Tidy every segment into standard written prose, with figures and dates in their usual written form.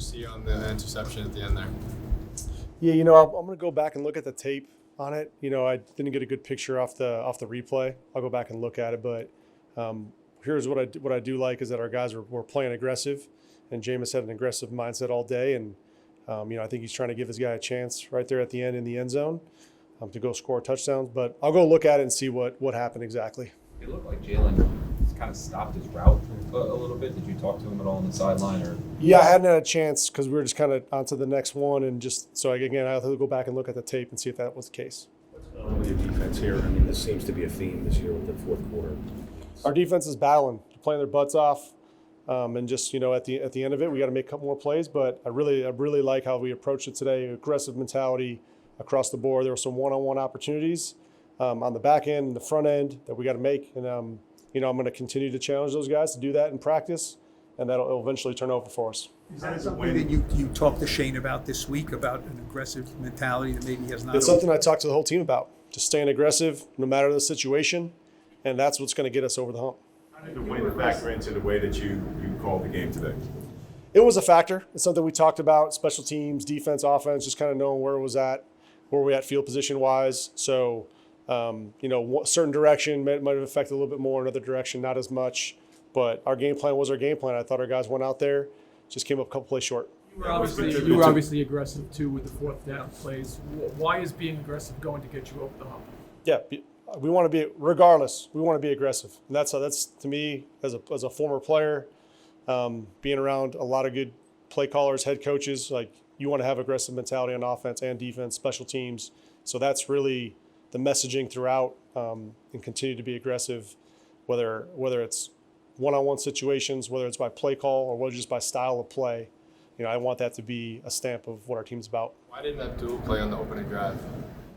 you see on the interception at the end there? Yeah, I'm going to go back and look at the tape on it. I didn't get a good picture off the replay. I'll go back and look at it, but here's what I do like is that our guys were playing aggressive, and Jameis had an aggressive mindset all day, and I think he's trying to give his guy a chance right there at the end in the end zone to go score touchdowns. But I'll go look at it and see what happened exactly. It looked like Jalen kind of stopped his route a little bit. Did you talk to him at all on the sideline? Or? Yeah, I hadn't had a chance because we were just kind of on to the next one. And just so, again, I have to go back and look at the tape and see if that was the case. What's going on with your defense here? I mean, this seems to be a theme this year with the fourth quarter. Our defense is battling. They're playing their butts off. And just, at the end of it, we got to make a couple more plays. But I really like how we approached it today. Aggressive mentality across the board. There were some one-on-one opportunities on the back end and the front end that we got to make. And, I'm going to continue to challenge those guys to do that in practice, and it'll eventually turn over for us. Is that something that you talked to Shane about this week, about an aggressive mentality that maybe he has not? It's something I talked to the whole team about, just staying aggressive no matter the situation, and that's what's going to get us over the hump. How did the win factor into the way that you called the game today? It was a factor. It's something we talked about, special teams, defense, offense, just kind of knowing where we at field position-wise. So, certain direction might have affected a little bit more, another direction not as much. But our game plan was our game plan. I thought our guys went out there, just came up a couple plays short. You were obviously aggressive, too, with the fourth down plays. Why is being aggressive going to get you over the hump? Yeah, we want to be, regardless, we want to be aggressive. And that's to me, as a former player, being around a lot of good play callers, head coaches, like you want to have aggressive mentality on offense and defense, special teams. So that's really the messaging throughout, and continue to be aggressive, whether it's one-on-one situations, whether it's by play call or whether just by style of play. I want that to be a stamp of what our team's about. Why didn't Abdul play on the opening drive?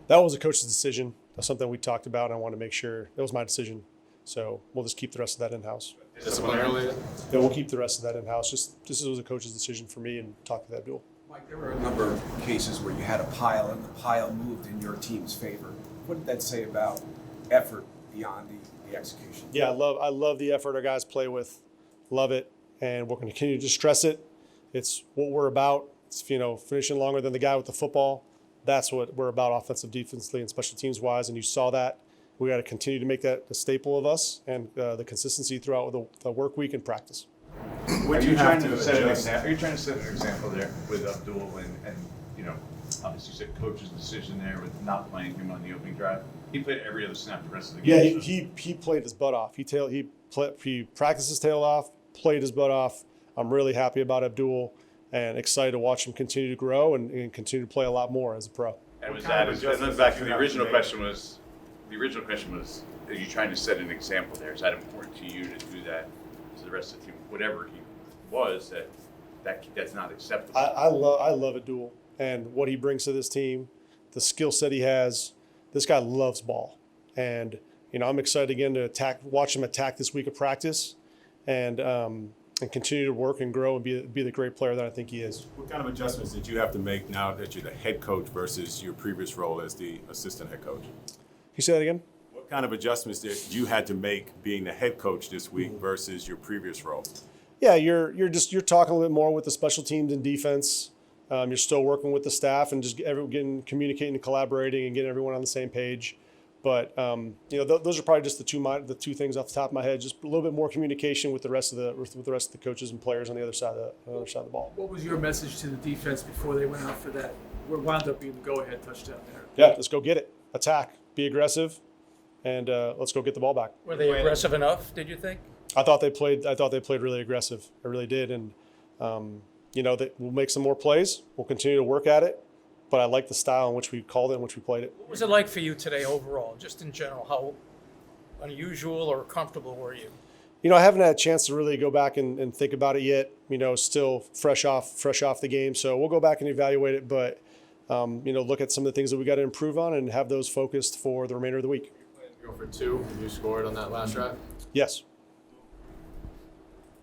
That was a coach's decision. That's something we talked about, and I wanted to make sure that was my decision. So we'll just keep the rest of that in-house. Disciplinarily? Yeah, we'll keep the rest of that in-house. Just this was a coach's decision for me, and talk to Abdul. Mike, there were a number of cases where you had a pile, and the pile moved in your team's favor. What did that say about effort beyond the execution? Yeah, I love the effort our guys play with. Love it, and we're going to continue to stress it. It's what we're about. It's, finishing longer than the guy with the football. That's what we're about, offensive, defensively, and special teams wise. And you saw that. We got to continue to make that a staple of us, and the consistency throughout the work week and practice. Are you trying to set an example there with Abdul and obviously you said coach's decision there with not playing him on the opening drive? He played every other snap the rest of the game. Yeah, he played his butt off. He practiced his tail off, played his butt off. I'm really happy about Abdul and excited to watch him continue to grow and continue to play a lot more as a pro. And then back to the original question was, are you trying to set an example there? Is that important to you to do that to the rest of the team? Whatever he was, that's not acceptable. I love Abdul and what he brings to this team, the skill set he has. This guy loves ball. And, I'm excited again to watch him attack this week of practice and continue to work and grow and be the great player that I think he is. What kind of adjustments did you have to make now that you're the head coach versus your previous role as the assistant head coach? Can you say that again? What kind of adjustments did you had to make being the head coach this week versus your previous role? Yeah, you're talking a little bit more with the special teams and defense. You're still working with the staff and just communicating and collaborating and getting everyone on the same page. But those are probably just the two things off the top of my head. Just a little bit more communication with the rest of the coaches and players on the other side of the ball. What was your message to the defense before they went out for that? What wound up being the go-ahead touchdown there? Yeah, let's go get it. Attack, be aggressive, and let's go get the ball back. Were they aggressive enough? Did you think? I thought they played really aggressive. I really did, and we'll make some more plays. We'll continue to work at it. But I like the style in which we called it and which we played it. What was it like for you today overall, just in general? How unusual or comfortable were you? I haven't had a chance to really go back and think about it yet. Still fresh off the game. So we'll go back and evaluate it. But, look at some of the things that we got to improve on and have those focused for the remainder of the week. Go for 2 and you scored on that last drive? Yes.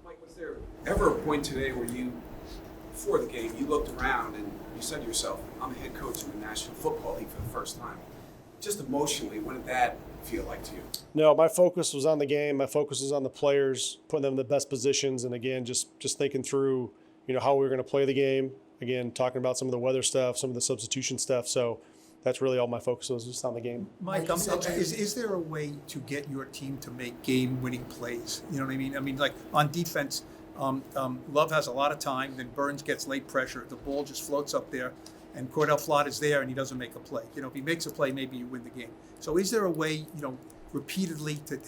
Mike, was there ever a point today where before the game, you looked around and you said to yourself, I'm a head coach in the National Football League for the first time? Just emotionally, what did that feel like to you? No, my focus was on the game. My focus was on the players, putting them in the best positions. And again, just thinking through, how we were going to play the game. Again, talking about some of the weather stuff, some of the substitution stuff. So that's really all my focus was, just on the game. Mike, is there a way to get your team to make game-winning plays? You know what I mean? I mean, like on defense, Love has a lot of time, then Burns gets late pressure. The ball just floats up there, and Cordell Flott is there, and he doesn't make a play. If he makes a play, maybe you win the game. So is there a way, repeatedly to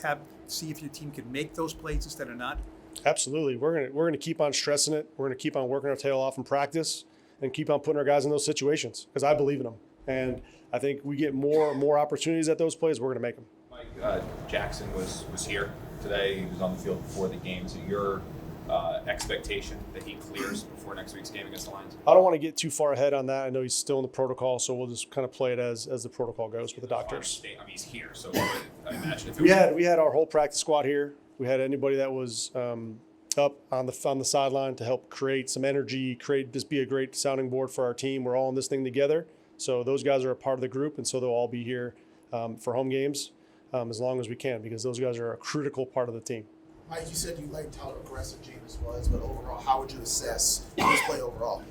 see if your team can make those plays instead of not? Absolutely. We're gonna keep on stressing it. We're gonna keep on working our tail off in practice and keep on putting our guys in those situations because I believe in them. And I think we get more opportunities at those plays, we're gonna make them. Mike, Jackson was here today. He was on the field before the game. Is it your expectation that he clears before next week's game against the Lions? I don't want to get too far ahead on that. I know he's still in the protocol, so we'll just kind of play it as the protocol goes with the doctors. I mean, he's here, so I imagine if it We had our whole practice squad here. We had anybody that was up on the sideline to help create some energy, be a great sounding board for our team. We're all in this thing together. So those guys are a part of the group, and so they'll all be here for home games as long as we can because those guys are a critical part of the team. Mike, you said you liked how aggressive Jameis was, but overall, how would you assess his play overall?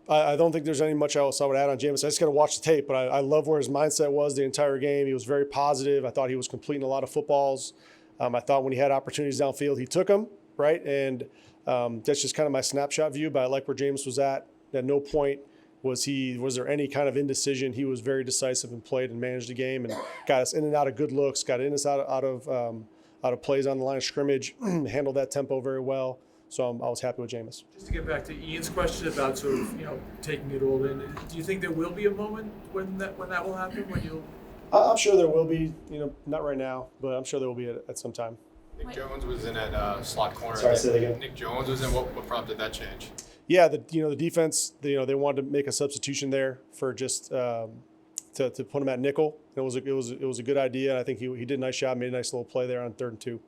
I don't think there's any much else I would add on Jameis. I just got to watch the tape, but I love where his mindset was the entire game. He was very positive. I thought he was completing a lot of footballs. I thought when he had opportunities downfield, he took them, right? And that's just kind of my snapshot view, but I like where Jameis was at. At no point was there any kind of indecision. He was very decisive and played and managed the game and got us in and out of good looks, got in us out of plays on the line of scrimmage, handled that tempo very well. So I was happy with Jameis. Just to get back to Ian's question about sort of taking it all in, do you think there will be a moment when that will happen? When you'll? I'm sure there will be. Not right now, but I'm sure there will be at some time. Nick Jones was in at slot corner. Sorry, say that again. Nick Jones was in. What prompted that change? Yeah, the defense. They wanted to make a substitution there for just to put him at nickel. It was a good idea. I think he did a nice job, made a nice little play there on 3rd and 2.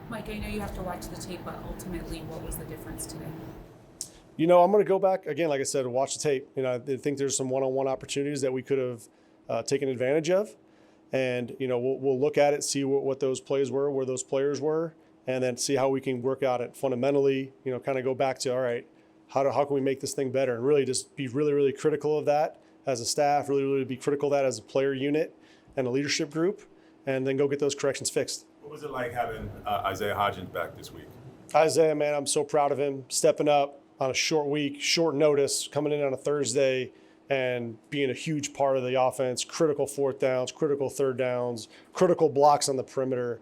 Mike, I know you have to watch the tape, but ultimately, what was the difference today? I'm going to go back again, like I said, watch the tape. I think there's some one-on-one opportunities that we could have taken advantage of, and we'll look at it, see what those plays were, where those players were, and then see how we can work out it fundamentally. Kind of go back to all right, how can we make this thing better, and really just be really, really critical of that as a staff, really, really be critical of that as a player unit and a leadership group, and then go get those corrections fixed. What was it like having Isaiah Hodgins back this week? Isaiah, man, I'm so proud of him stepping up on a short week, short notice, coming in on a Thursday and being a huge part of the offense, critical 4th downs, critical 3rd downs, critical blocks on the perimeter.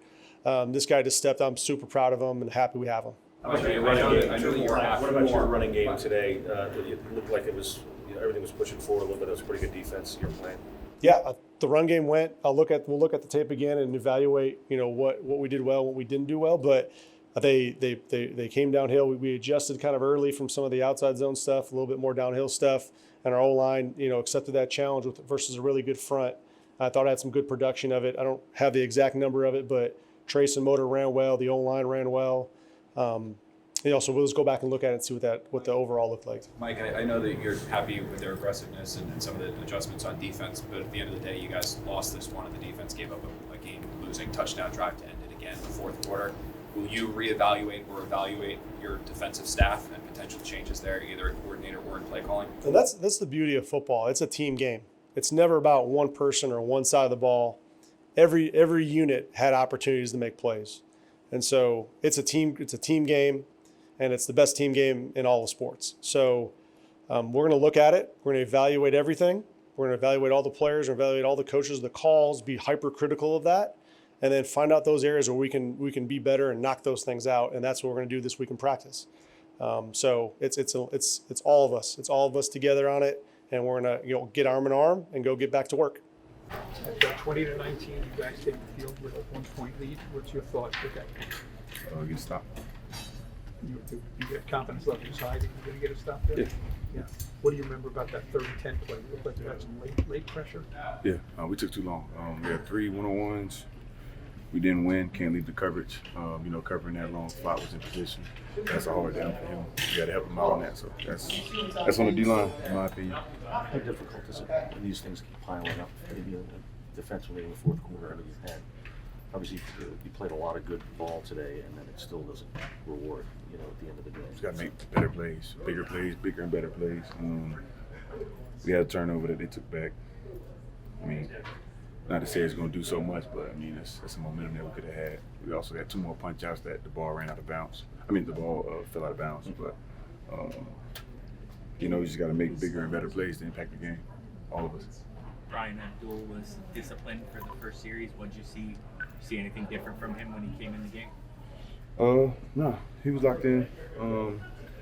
This guy just stepped up. I'm super proud of him and happy we have him. What about your running game today? It looked like everything was pushing forward a little bit. It was a pretty good defense you're playing. Yeah, the run game went. We'll look at the tape again and evaluate, what we did well, what we didn't do well. But they came downhill. We adjusted kind of early from some of the outside zone stuff, a little bit more downhill stuff, and our O-line, accepted that challenge versus a really good front. I thought I had some good production of it. I don't have the exact number of it, but Trace and Motor ran well. The O-line ran well. So we'll just go back and look at it and see what the overall looked like. Mike, I know that you're happy with their aggressiveness and some of the adjustments on defense, but at the end of the day, you guys lost this one, and the defense gave up a game-losing touchdown drive to end it again in the 4th quarter. Will you reevaluate or evaluate your defensive staff and potential changes there, either at coordinator or in play calling? And that's the beauty of football. It's a team game. It's never about one person or one side of the ball. Every unit had opportunities to make plays, and so it's a team game. And it's the best team game in all of sports. So we're going to look at it. We're going to evaluate everything. We're going to evaluate all the players, evaluate all the coaches, the calls, be hypercritical of that, and then find out those areas where we can be better and knock those things out. And that's what we're going to do this week in practice. So it's all of us. It's all of us together on it, and we're going to get arm in arm and go get back to work. At 20-19, you guys take the field with a 1-point lead. What's your thoughts with that? Good stop. You get confidence levels high that you're going to get a stop there? Yeah. What do you remember about that 3rd and 10 play? It looked like you had some late pressure. Yeah, we took too long. We had 3 one-on-ones. We didn't win. Can't leave the coverage. Covering that long. Flott was in position. That's a hard down for him. You got to help him out on that. So that's on the D-line, in my opinion. How difficult is it when these things keep piling up? Maybe defensively in the 4th quarter, I mean, you've had. Obviously, you played a lot of good ball today, and then it still doesn't reward. at the end of the day. Just got to make better plays, bigger and better plays. We had a turnover that they took back. I mean, not to say it's going to do so much, but I mean, it's a momentum that we could have had. We also had 2 more punch outs that the ball ran out of bounds. I mean, the ball fell out of bounds, but you just got to make bigger and better plays to impact the game, all of us. Brian Abdul was disciplined for the first series. What did you see anything different from him when he came in the game? No, he was locked in.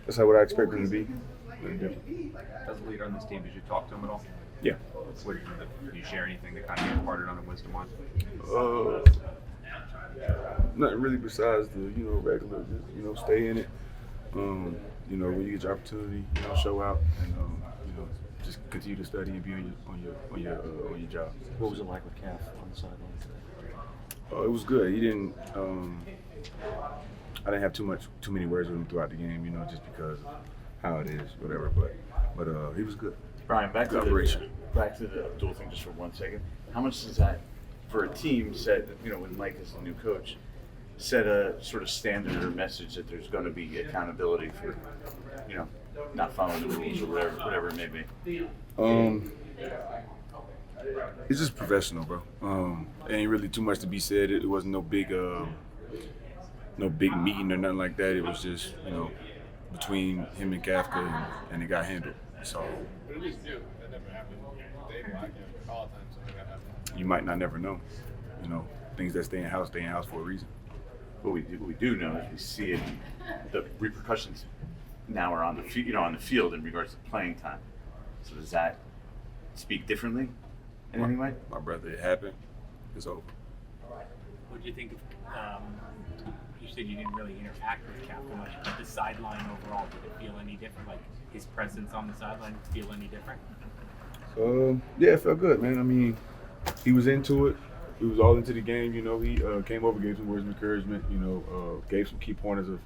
That's what I expected him to be. Nothing different. As a leader on this team, did you talk to him at all? Yeah. Did you share anything that kind of imparted on him wisdom on? Nothing really besides the regular, just stay in it. When you get your opportunity, show out and just continue to study and be on your job. What was it like with Kaf on the sideline today? It was good. He didn't. I didn't have too many words with him throughout the game, just because of how it is, whatever. But he was good. Brian, back to the Abdul thing just for 1 second. How much does that, for a team, set, when Mike is the new coach, set a sort of standard or message that there's going to be accountability for, not following the rules or whatever it may be? It's just professional, bro. Ain't really too much to be said. It wasn't no big meeting or nothing like that. It was just, between him and Kafka, and it got handled. So. But at least new. That never happened. Day black and all the time something that happened. You might not never know. Things that stay in house for a reason. What we do know is we see it. The repercussions now are on the field in regards to playing time. So does that speak differently in any way? My brother, it happened. It's over. What do you think of? You said you didn't really interact with Kafka much. But the sideline overall, did it feel any different? Like his presence on the sideline feel any different? Yeah, it felt good, man. I mean, he was into it. He was all into the game. He came over, gave some words of encouragement. Gave some key pointers of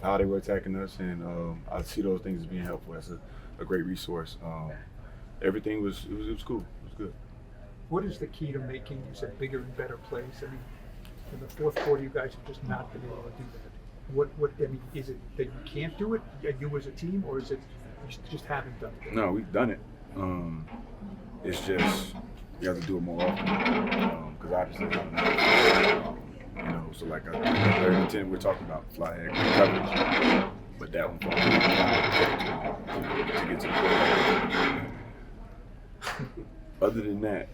how they were attacking us, and I see those things as being helpful. That's a great resource. Everything was cool. It was good. What is the key to making, you said, bigger and better plays? I mean, in the fourth quarter, you guys have just not been able to do that. Is it that you can't do it, you as a team, or is it you just haven't done it? No, we've done it. It's just you have to do it more often. Because obviously, so like a 3rd and 10, we're talking about fly head coverage, but that one falls to get to the quarterback. Other than that,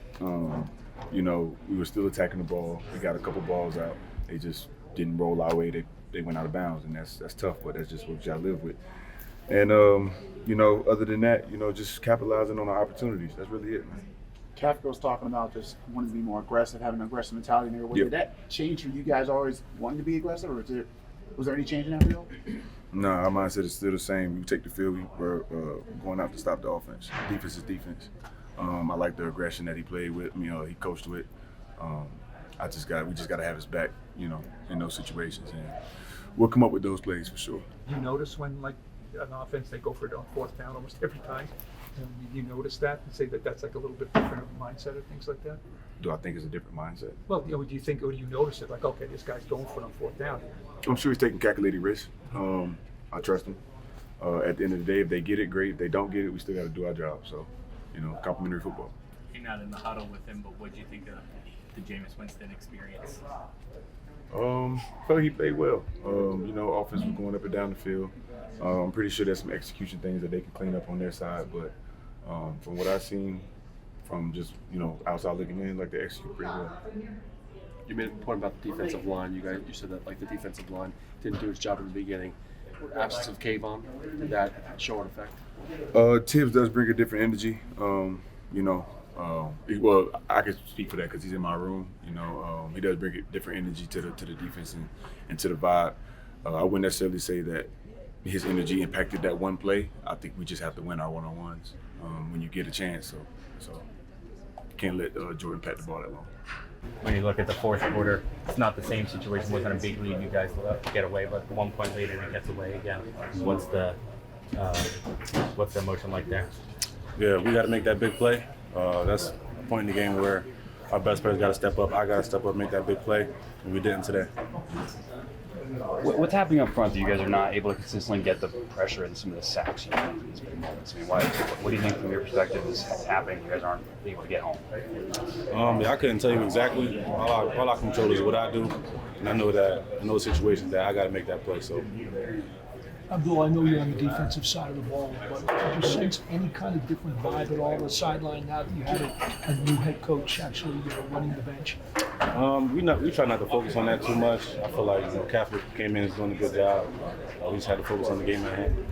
we were still attacking the ball. We got a couple balls out. They just didn't roll our way. They went out of bounds, and that's tough, but that's just what you gotta live with. And other than that, just capitalizing on our opportunities. That's really it, man. Kafka was talking about just wanting to be more aggressive, having an aggressive mentality in every way. Did that change for you guys always wanting to be aggressive, or was there any change in that field? No, our mindset is still the same. We take the field. We're going out to stop the offense. Defense is defense. I like the aggression that he played with. He coached with. We just got to have his back, in those situations, and we'll come up with those plays for sure. You notice when, like, an offense, they go for it on 4th down almost every time. You notice that and say that that's like a little bit different of a mindset or things like that? Do I think it's a different mindset? Well, do you think, or do you notice it? Like, okay, this guy's going for it on 4th down. I'm sure he's taking calculated risks. I trust him. At the end of the day, if they get it, great. If they don't get it, we still got to do our job. So, complimentary football. You're not in the huddle with him, but what do you think of the Jameis Winston experience? I felt he played well. Offense was going up and down the field. I'm pretty sure there's some execution things that they can clean up on their side, but from what I've seen, from just outside looking in, like they execute pretty well. You made a point about the defensive line. You said that like the defensive line didn't do its job in the beginning. Absence of Kayvon, did that show an effect? Tibbs does bring a different energy. Well, I can speak for that because he's in my room. He does bring a different energy to the defense and to the vibe. I wouldn't necessarily say that his energy impacted that one play. I think we just have to win our one-on-ones when you get a chance. So can't let Jordan pat the ball that long. When you look at the fourth quarter, it's not the same situation. It wasn't a big lead. You guys get away, but 1 point lead and it gets away again. What's the emotion like there? Yeah, we got to make that big play. That's a point in the game where our best players got to step up. I got to step up, make that big play, and we didn't today. What's happening up front that you guys are not able to consistently get the pressure and some of the sacks you need in these big moments? I mean, what do you think from your perspective is happening? You guys aren't able to get home. I couldn't tell you exactly. All I control is what I do, and I know that in those situations that I got to make that play. So. Abdul, I know you're on the defensive side of the ball, but did you sense any kind of different vibe at all on the sideline now that you had a new head coach actually running the bench? We try not to focus on that too much. I feel like Kafka came in and is doing a good job. We just had to focus on the game at hand.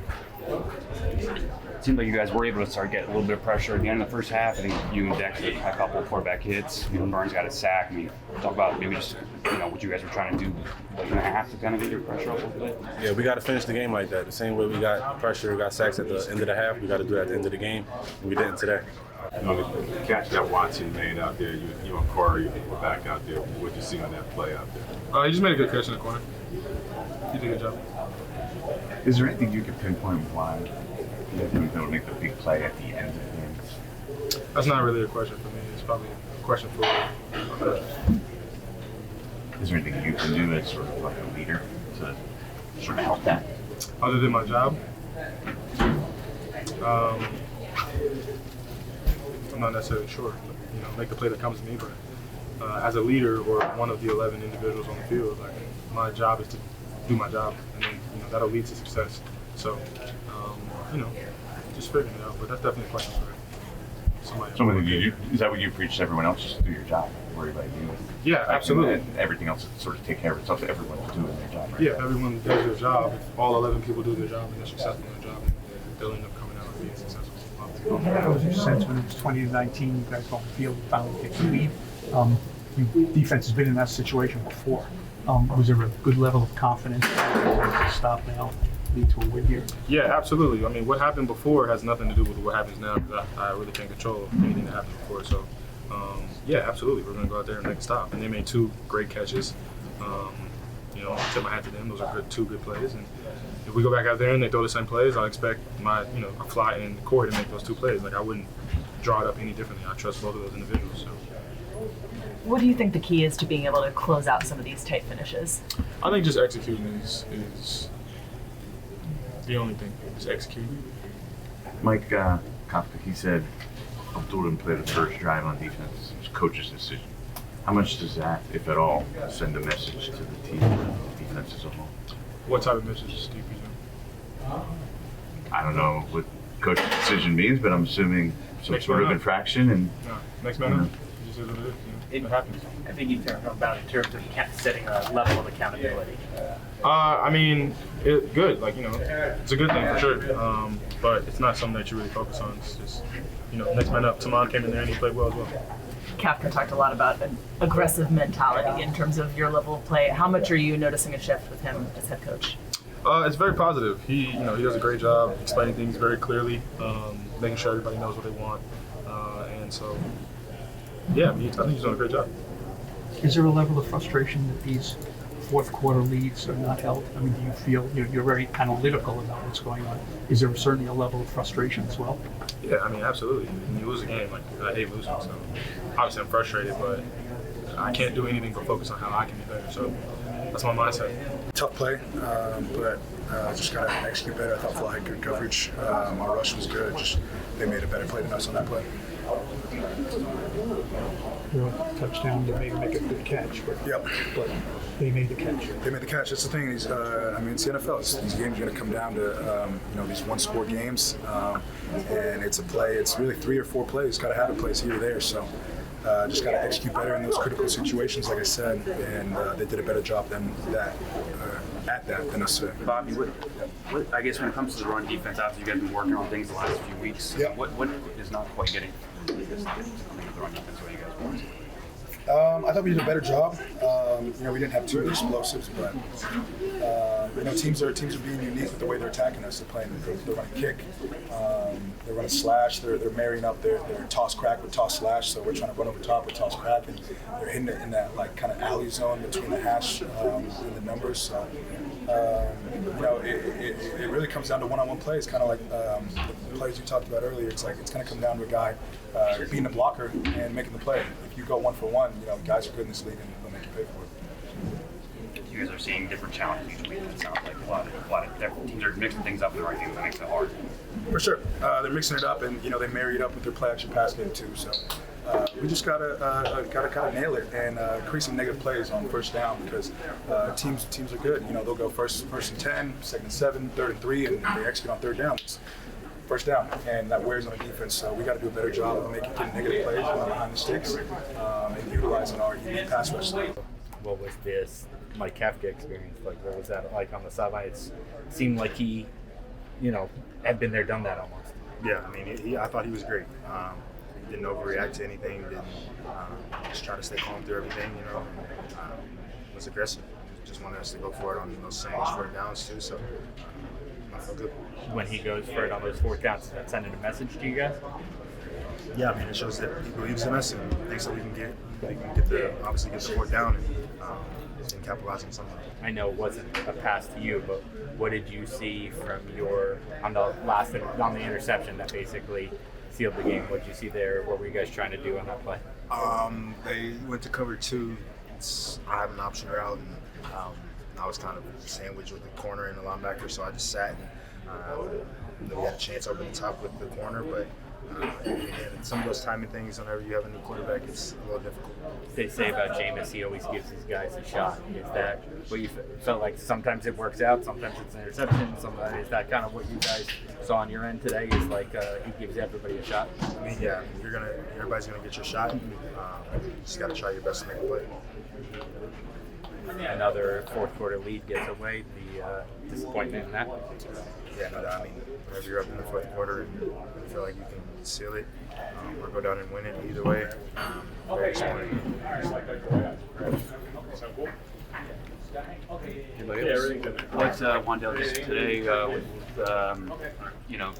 It seemed like you guys were able to start getting a little bit of pressure at the end of the first half. I think you and Dexter had a couple of quarterback hits. Burns got a sack. I mean, talk about maybe just what you guys were trying to do late in the half to kind of get your pressure up a little bit. Yeah, we got to finish the game like that. The same way we got pressure, got sacks at the end of the half, we got to do it at the end of the game, and we didn't today. The catch that Watson made out there, you and Corey were back out there. What did you see on that play out there? He just made a good catch in the corner. He did a good job. Is there anything you can pinpoint why you didn't be able to make the big play at the end of the game? That's not really a question for me. It's probably a question for others. Is there anything you can do as sort of like a leader to sort of help that? Other than my job? I'm not necessarily sure. Make the play that comes to me, but as a leader or one of the 11 individuals on the field, my job is to do my job, and then that'll lead to success. So, just figuring it out. But that's definitely a question for somebody. Is that what you preach to everyone else? Just do your job, worry about you. Yeah, absolutely. And everything else sort of take care of itself. Everyone's doing their job. Right? Yeah, everyone does their job. If all 11 people do their job and they're successful in their job, they'll end up coming out and being successful. What was your sense when it was 20-19, you guys go on the field and finally get the lead? Your defense has been in that situation before. Was there a good level of confidence to stop now, lead to a win here? Yeah, absolutely. I mean, what happened before has nothing to do with what happens now, because I really can't control anything that happened before. So, yeah, absolutely. We're going to go out there and make a stop. And they made two great catches. I tip my hat to them. Those are two good plays. And if we go back out there and they throw the same plays, I'll expect Fly and Corey to make those two plays. I wouldn't draw it up any differently. I trust both of those individuals. So. What do you think the key is to being able to close out some of these tight finishes? I think just executing is the only thing. Just executing. Mike Kafka, he said Abdul didn't play the first drive on defense. It was coach's decision. How much does that, if at all, send a message to the team and the defense as a whole? What type of message do you presume? I don't know what coach's decision means, but I'm assuming some sort of infraction and. Next man up. Just is what it is. It happens. I think you talked about in terms of setting a level of accountability. Good. It's a good thing for sure. But it's not something that you really focus on. It's just, next man up. Taman came in there and he played well as well. Kafka talked a lot about an aggressive mentality in terms of your level of play. How much are you noticing a shift with him as head coach? It's very positive. He does a great job explaining things very clearly, making sure everybody knows what they want, and so, yeah, I think he's doing a great job. Is there a level of frustration that these fourth quarter leads are not held? I mean, do you feel you're very analytical about what's going on? Is there certainly a level of frustration as well? Yeah, absolutely. When you lose a game, I hate losing, so obviously I'm frustrated, but I can't do anything but focus on how I can be better. So that's my mindset. Tough play, but just got to execute better. I thought Fly had good coverage. Our rush was good. Just they made a better play than us on that play. Touchdown, they may make a good catch, but they made the catch. They made the catch. That's the thing. It's the NFL. These games are going to come down to these one-score games, and it's a play. It's really 3 or 4 plays. Got to have a place here or there. So just got to execute better in those critical situations, like I said, and they did a better job than that. Than us. Bobby, what I guess when it comes to the run defense, after you guys have been working on things the last few weeks, what is not quite getting the run defense where you guys want? I thought we did a better job. We didn't have too many explosives, but teams are being unique with the way they're attacking us. They're running kick, they're running slash. They're marrying up their toss crack with toss slash. So we're trying to run over top with toss crack, and they're hitting it in that kind of alley zone between the hash and the numbers. So it really comes down to one-on-one plays, kind of like the plays you talked about earlier. It's going to come down to a guy beating a blocker and making the play. If you go 1-for-1, guys are good in this league and they'll make you pay for it. you guys are seeing different challenges each week. It sounds like a lot of different teams are mixing things up in the right game that makes it hard. For sure, they're mixing it up, and they marry it up with their play action pass game too. So we just gotta kind of nail it and create some negative plays on first down because teams are good. They'll go first and 10, second and 7, third and 3, and they execute on third down. It's first down, and that wears on the defense. So we got to do a better job of getting negative plays behind the sticks and utilizing our unique pass rush. What was this Mike Kafka experience like? What was that like on the sideline? It seemed like he, had been there, done that almost. Yeah, I mean, I thought he was great. Didn't overreact to anything. Didn't just try to stay calm through everything. Was aggressive. Just wanted us to go for it on those same short downs too. So I felt good. When he goes for it on those fourth downs, is that sending a message to you guys? Yeah, I mean, it shows that he believes in us and thinks that we can get the fourth down and capitalize on something. I know it wasn't a pass to you, but what did you see from on the interception that basically sealed the game? What did you see there? What were you guys trying to do on that play? They went to cover 2. I have an option route, and I was kind of sandwiched with the corner and the linebacker, so I just sat and we had a chance over the top with the corner, but some of those timing things, whenever you have a new quarterback, it's a little difficult. They say about Jameis, he always gives his guys a shot. Is that what you felt like? Sometimes it works out, sometimes it's an interception. Is that kind of what you guys saw on your end today? Is like he gives everybody a shot? I mean, yeah, everybody's gonna get your shot. You just got to try your best to make a play. Another fourth quarter lead gets away. The disappointment in that. Yeah, no doubt. I mean, whenever you're up in the fourth quarter and you feel like you can seal it or go down and win it, either way, very disappointing. What Wan'Dale did today with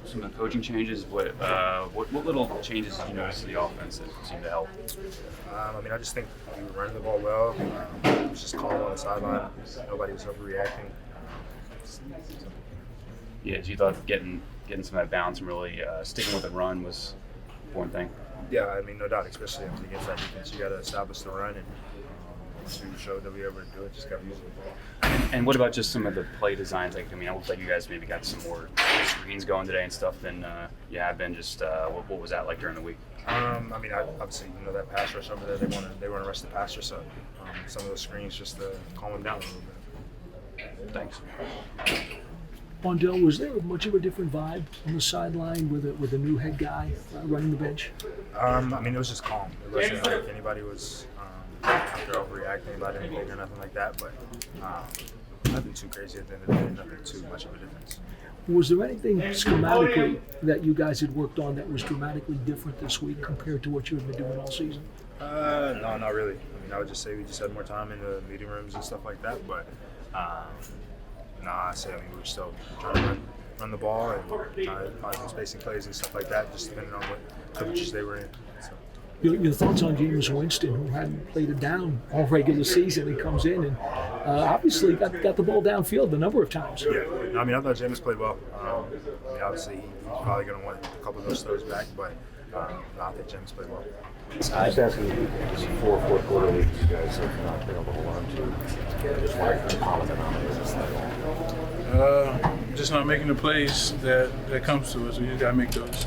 some of the coaching changes? What little changes did you notice to the offense that seemed to help? I just think we were running the ball well. It was just calm on the sideline. Nobody was overreacting. Yeah, so you thought getting some of that balance and really sticking with the run was an important thing? Yeah, I mean, no doubt, especially against that defense. You got to establish the run, and we showed that we were able to do it. Just got to use the ball. And what about just some of the play designs? It looked like you guys maybe got some more screens going today and stuff than you have been. Just what was that like during the week? Obviously, that pass rush over there, they want to rush the passer, so some of those screens just to calm them down a little bit. Thanks. Wan'Dale, was there much of a different vibe on the sideline with a new head guy running the bench? It was just calm. It wasn't like anybody was out there overreacting about anything or nothing like that, but nothing too crazy at the end of the day, nothing too much of a difference. Was there anything schematically that you guys had worked on that was dramatically different this week compared to what you had been doing all season? No, not really. I would just say we just had more time in the meeting rooms and stuff like that, but we were still trying to run the ball and find some spacing plays and stuff like that, just depending on what coverages they were in. So. Your thoughts on Jameis Winston, who hadn't played it down all regular season? He comes in and obviously got the ball downfield a number of times. Yeah, I thought Jameis played well. Obviously he's probably going to want a couple of those throws back, but I think Jameis played well. Just asking, there's 4 fourth quarter leagues you guys have not been able to hold on to. Just wondering the common denominators. Just not making the plays that comes to us. We just got to make those.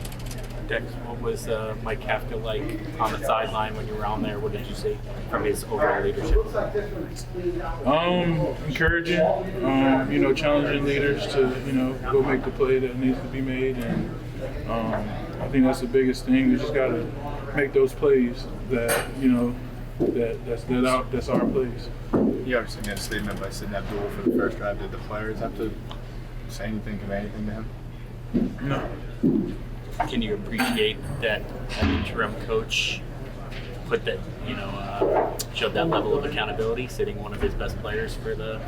Dex, what was Mike Kafka like on the sideline when you were on there? What did you see from his overall leadership? Encouraging, challenging leaders to, go make the play that needs to be made. And I think that's the biggest thing. We just got to make those plays that, that's our plays. You obviously made a statement by sitting Abdul for the first drive. Did the players have to say anything, convey anything to him? No. Can you appreciate that an interim coach put that, showed that level of accountability, sitting one of his best players for the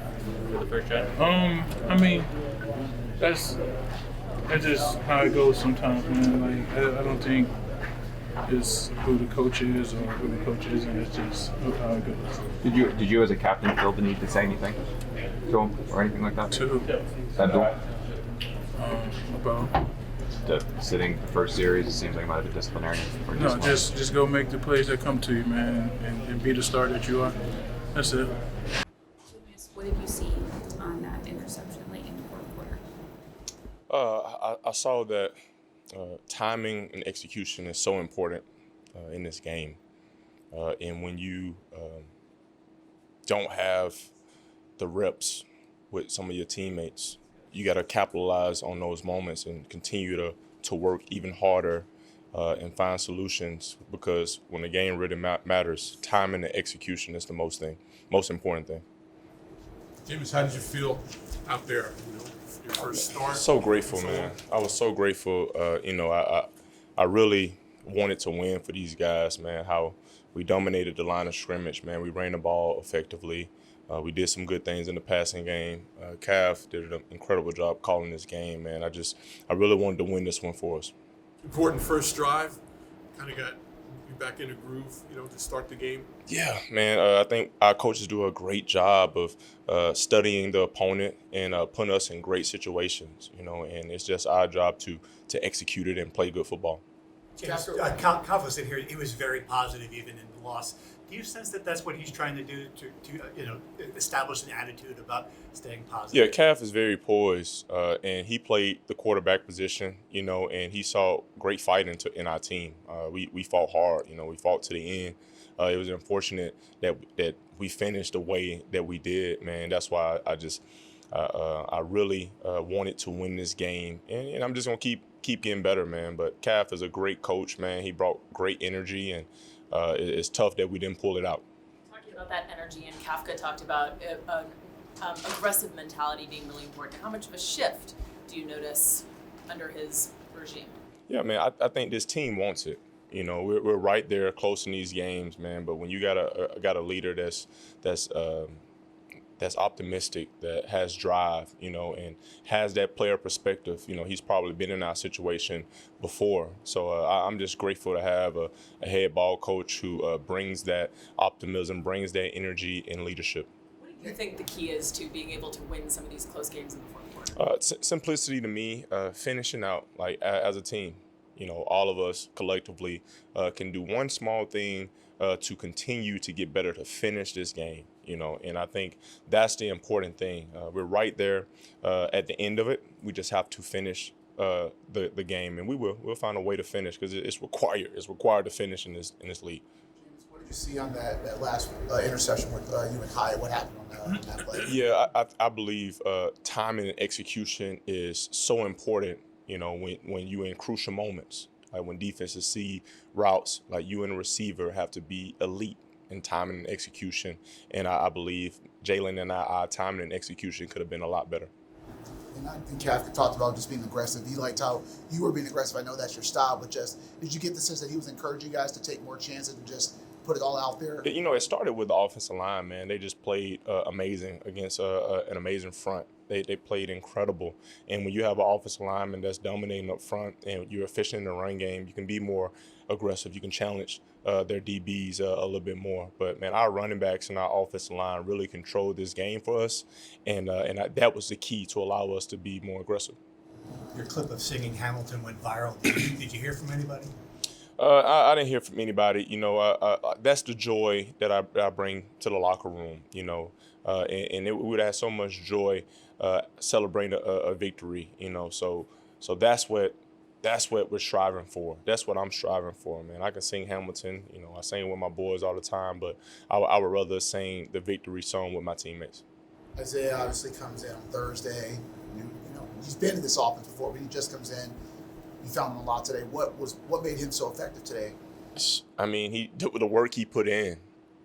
first drive? That's just how it goes sometimes, man. I don't think it's who the coach is or who the coach isn't. It's just how it goes. Did you as a captain feel the need to say anything to him or anything like that? To who? Abdul? About? Sitting the first series, it seems like it might have been disciplinarian. No, just go make the plays that come to you, man, and be the star that you are. That's it. What have saw that timing and execution is so important in this game. And when you don't have the reps with some of your teammates, you got to capitalize on those moments and continue to work even harder and find solutions, because when the game really matters, timing and execution is the most important thing. Jameis, how did you feel out there? Your first start? So grateful, man. I was so grateful. I really wanted to win for these guys, man. How we dominated the line of scrimmage, man. We ran the ball effectively. We did some good things in the passing game. Kaf did an incredible job calling this game, man. I really wanted to win this one for us. Important first drive. Kind of got you back in a groove, to start the game. Yeah, man. I think our coaches do a great job of studying the opponent and putting us in great situations, and it's just our job to execute it and play good football. Kafka said here he was very positive even in the loss. Do you sense that that's what he's trying to do to establish an attitude about staying positive? Yeah, Kaf is very poised, and he played the quarterback position, and he saw great fighting in our team. We fought hard, we fought to the end. It was unfortunate that we finished the way that we did, man. That's why I really wanted to win this game, and I'm just gonna keep getting better, man. But Kaf is a great coach, man. He brought great energy, and it's tough that we didn't pull it out. Talking about that energy, and Kafka talked about aggressive mentality being really important. How much of a shift do you notice under his regime? Yeah, man, I think this team wants it. We're right there close in these games, man. But when you got a leader that's optimistic, that has drive, and has that player perspective. He's probably been in our situation before. So I'm just grateful to have a head ball coach who brings that optimism, brings that energy and leadership. What do you think the key is to being able to win some of these close games in the fourth quarter? Simplicity to me, finishing out as a team. All of us collectively can do one small thing to continue to get better, to finish this game. And I think that's the important thing. We're right there at the end of it. We just have to finish the game, and we'll find a way to finish, because it's required. It's required to finish in this league. What did you see on that last interception with you and Hyatt? What happened on that play? Yeah, I believe timing and execution is so important. When you're in crucial moments, like when defenses see routes, like you and the receiver have to be elite in timing and execution. And I believe Jalen and our timing and execution could have been a lot better. And I think Kafka talked about just being aggressive. He liked how you were being aggressive. I know that's your style, but just did you get the sense that he was encouraging you guys to take more chances and just put it all out there? It started with the offensive line, man. They just played amazing against an amazing front. They played incredible. And when you have an offensive lineman that's dominating up front and you're efficient in the run game, you can be more aggressive. You can challenge their DBs a little bit more. But, man, our running backs and our offensive line really controlled this game for us. And that was the key to allow us to be more aggressive. Your clip of singing Hamilton went viral. Did you hear from anybody? I didn't hear from anybody. That's the joy that I bring to the locker room, and we would have so much joy celebrating a victory, So that's what we're striving for. That's what I'm striving for, man. I can sing Hamilton, I sing with my boys all the time, but I would rather sing the victory song with my teammates. Isaiah obviously comes in on Thursday. He's been in this offense before, but he just comes in. You found him a lot today. What made him so effective today? I mean, the work he put in,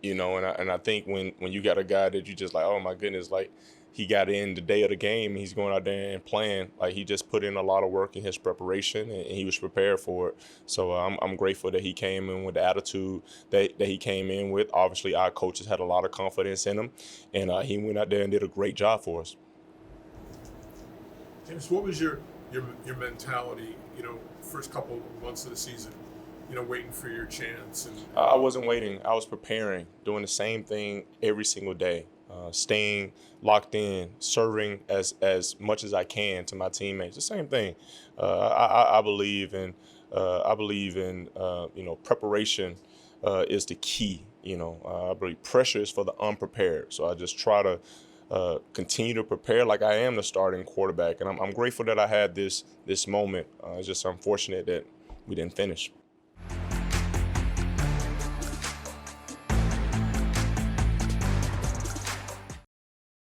and I think when you got a guy that you just like, oh my goodness, like he got in the day of the game, and he's going out there and playing, like he just put in a lot of work in his preparation, and he was prepared for it. So I'm grateful that he came in with the attitude that he came in with. Obviously, our coaches had a lot of confidence in him, and he went out there and did a great job for us. James, what was your mentality, first couple of months of the season, waiting for your chance? And I wasn't waiting. I was preparing, doing the same thing every single day, staying locked in, serving as much as I can to my teammates. The same thing. I believe in preparation is the key. I believe pressure is for the unprepared. So I just try to continue to prepare like I am the starting quarterback. And I'm grateful that I had this moment. It's just unfortunate that we didn't finish.